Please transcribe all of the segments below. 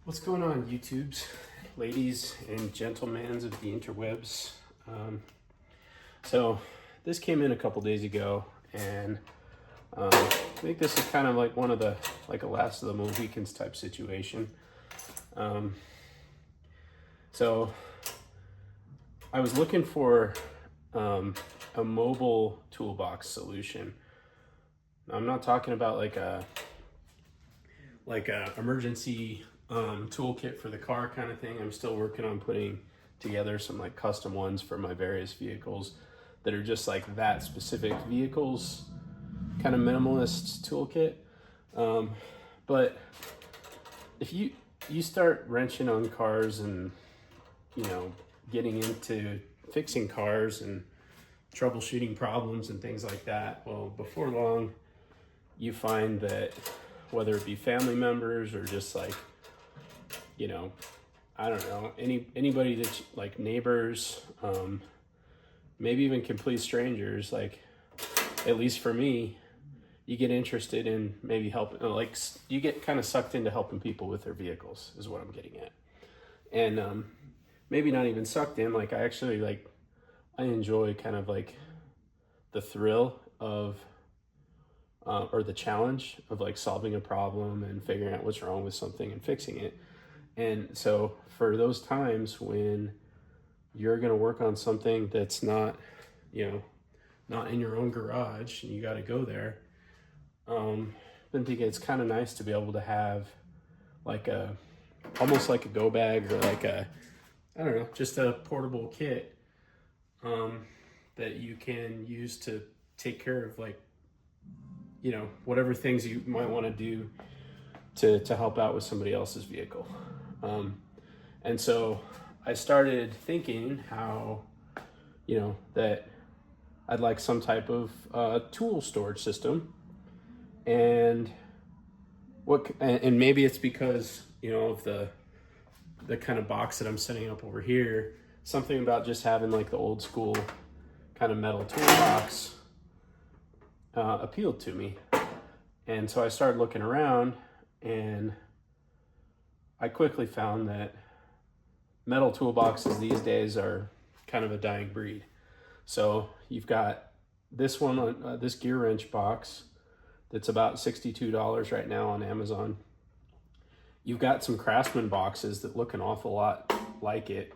What's going on, YouTubes, ladies and gentlemen of the interwebs? So this came in a couple days ago, and I think this is kind of like one of the a last of the Mohicans type situation. So I was looking for a mobile toolbox solution. I'm not talking about like a emergency toolkit for the car kind of thing. I'm still working on putting together some like custom ones for my various vehicles that are just like that specific vehicles kind of minimalist toolkit. But if you start wrenching on cars and getting into fixing cars and troubleshooting problems and things like that, well, before long you find that whether it be family members or just like I don't know, anybody that's like neighbors, maybe even complete strangers, like at least for me, you get interested in maybe helping, like you get kind of sucked into helping people with their vehicles is what I'm getting at. And maybe not even sucked in, like I actually I enjoy kind of like the thrill of or the challenge of like solving a problem and figuring out what's wrong with something and fixing it. And so for those times when you're going to work on something that's not in your own garage and you got to go there, then I think it's kind of nice to be able to have like almost like a go bag or like I don't know, just a portable kit that you can use to take care of whatever things you might want to do to help out with somebody else's vehicle. And so I started thinking how, that I'd like some type of tool storage system, and maybe it's because, of the kind of box that I'm setting up over here, something about just having like the old school kind of metal toolbox appealed to me. And so I started looking around, and I quickly found that metal toolboxes these days are kind of a dying breed. So you've got this one, this GEARWRENCH box that's about $62 right now on Amazon. You've got some Craftsman boxes that look an awful lot like it,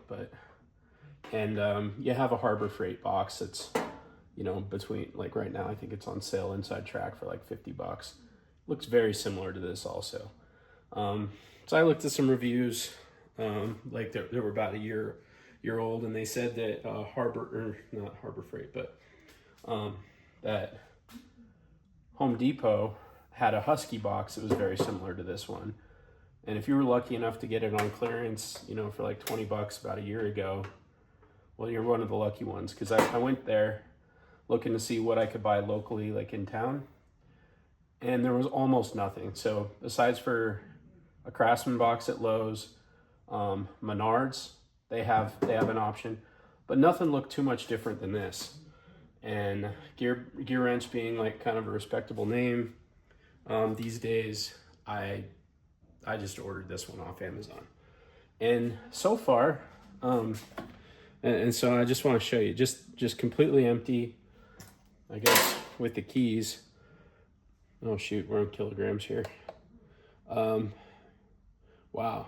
and you have a Harbor Freight box that's between, like right now I think it's on sale inside Track for like $50. Looks very similar to this also. So I looked at some reviews, like they were about a year old, and they said that not Harbor Freight, but that Home Depot had a Husky box that was very similar to this one. And if you were lucky enough to get it on clearance, for like $20 about a year ago, well, you're one of the lucky ones, because I went there looking to see what I could buy locally, like in town, and there was almost nothing. So besides for a Craftsman box at Lowe's, Menards, they have an option, but nothing looked too much different than this. And GEARWRENCH being like kind of a respectable name these days, I just ordered this one off Amazon, and so far, and so I just want to show you, just completely empty, I guess, with the keys. Oh shoot, we're in kilograms here. Wow.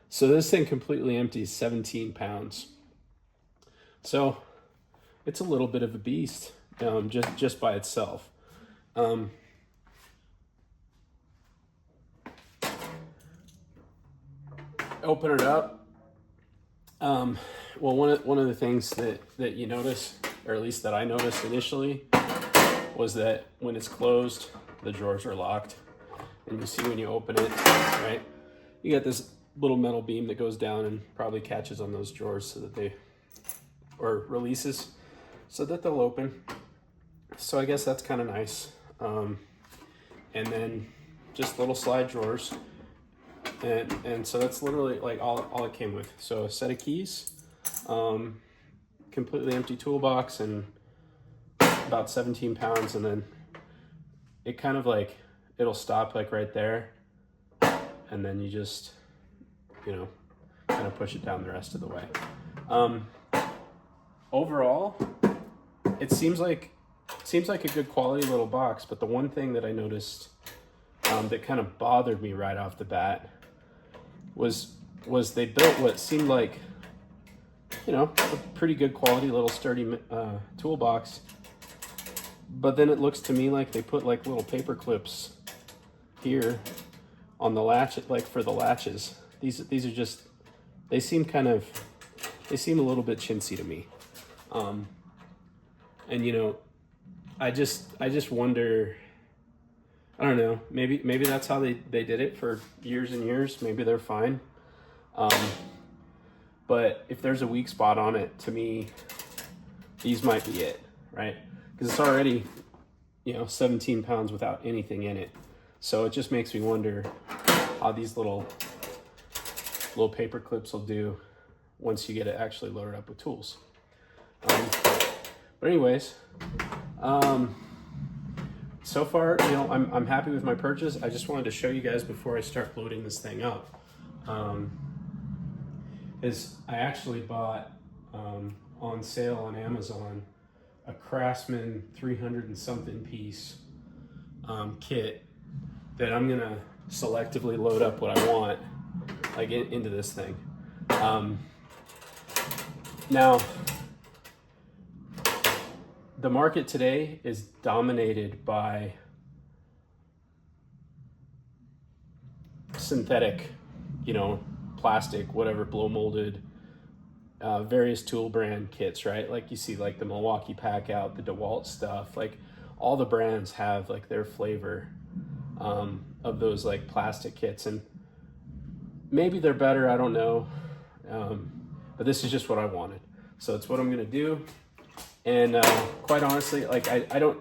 So this thing completely empty is 17 pounds. So it's a little bit of a beast, just by itself. Open it up. Well, one of the things that you notice, or at least that I noticed initially, was that when it's closed, the drawers are locked. And you see when you open it, right, you got this little metal beam that goes down and probably catches on those drawers so that or releases so that they'll open. So I guess that's kind of nice. And then just little slide drawers. And so that's literally like all it came with. So a set of keys, completely empty toolbox, and about 17 pounds. And then it kind of like, it'll stop like right there. And then you just you know, kind of push it down the rest of the way. Overall, it seems like a good quality little box, but the one thing that I noticed that kind of bothered me right off the bat was they built what seemed like, you know, a pretty good quality little sturdy toolbox, but then it looks to me like they put like little paper clips here on the latch, like for the latches. These are just, they seem a little bit chintzy to me. And you know, I just wonder, I don't know, maybe that's how they did it for years and years. Maybe they're fine. But if there's a weak spot on it, to me, these might be it, right? Because it's already, you know, 17 pounds without anything in it. So it just makes me wonder how these little paper clips will do once you get it actually loaded up with tools. But anyways, so far, you know, I'm happy with my purchase. I just wanted to show you guys before I start loading this thing up. Is I actually bought on sale on Amazon a Craftsman 300 and something piece kit that I'm gonna selectively load up what I want, like into this thing. Now, the market today is dominated by synthetic, you know, plastic, whatever, blow molded, various tool brand kits, right? Like you see like the Milwaukee Pack Out, the DeWalt stuff, like all the brands have like their flavor of those like plastic kits, and maybe they're better, I don't know, but this is just what I wanted, so it's what I'm gonna do. And quite honestly, like I don't,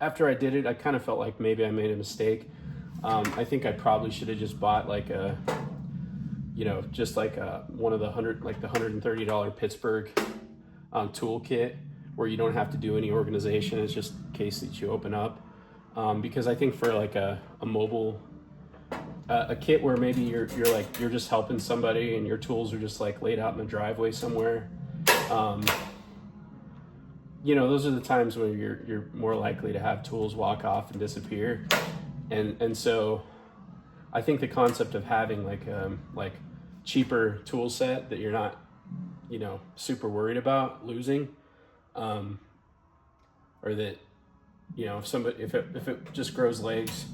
after I did it, I kind of felt like maybe I made a mistake. I think I probably should have just bought like a, you know, just like one of the $130 Pittsburgh tool kit where you don't have to do any organization. It's just a case that you open up. Because I think for like a mobile, a kit where maybe you're just helping somebody and your tools are just like laid out in the driveway somewhere. You know, those are the times when you're more likely to have tools walk off and disappear. And so I think the concept of having like cheaper tool set that you're not, you know, super worried about losing, or that, you know, if it just grows legs,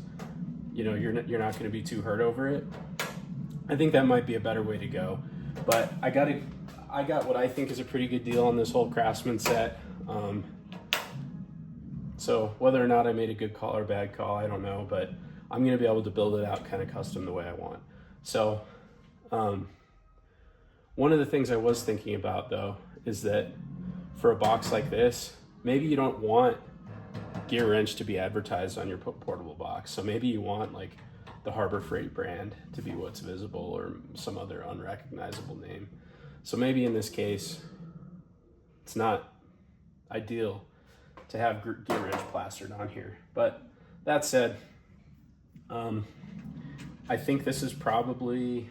you know, you're not going to be too hurt over it. I think that might be a better way to go. But I got what I think is a pretty good deal on this whole Craftsman set. So whether or not I made a good call or bad call, I don't know, but I'm going to be able to build it out kind of custom the way I want. So one of the things I was thinking about though is that for a box like this, maybe you don't want GEARWRENCH to be advertised on your portable box. So maybe you want like the Harbor Freight brand to be what's visible, or some other unrecognizable name. So maybe in this case, it's not ideal to have GEARWRENCH plastered on here. But that said, I think this is probably,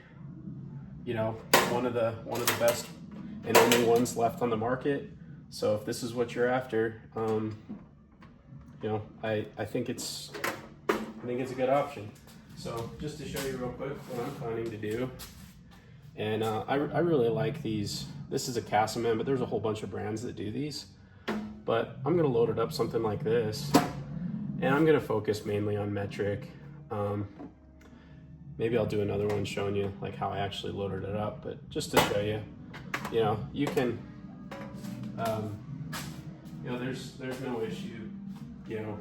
you know, one of the best and only ones left on the market. So if this is what you're after, you know, I think it's a good option. So just to show you real quick what I'm planning to do, and I really like these. This is a Castleman, but there's a whole bunch of brands that do these. But I'm gonna load it up something like this, and I'm gonna focus mainly on metric. Maybe I'll do another one showing you like how I actually loaded it up, but just to show you, you know, you can, you know, there's no issue, you know,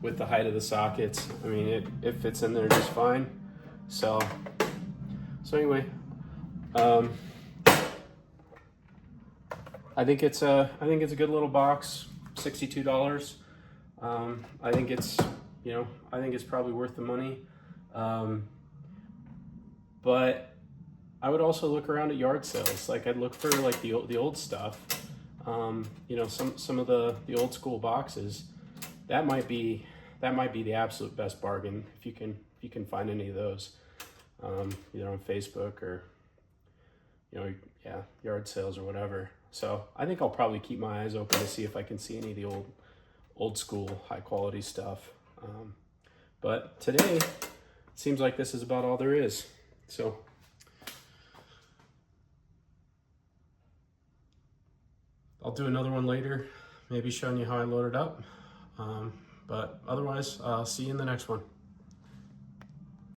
with the height of the sockets. I mean, it fits in there just fine. So anyway, I think it's a good little box, $62. I think it's, you know, I think it's probably worth the money. But I would also look around at yard sales. Like I'd look for like the old stuff. You know, some of the old school boxes. That might be the absolute best bargain if you can find any of those. either on Facebook or, yard sales or whatever. So I think I'll probably keep my eyes open to see if I can see any of the old school high quality stuff. But today it seems like this is about all there is. So I'll do another one later, maybe showing you how I load it up. But otherwise, I'll see you in the next one.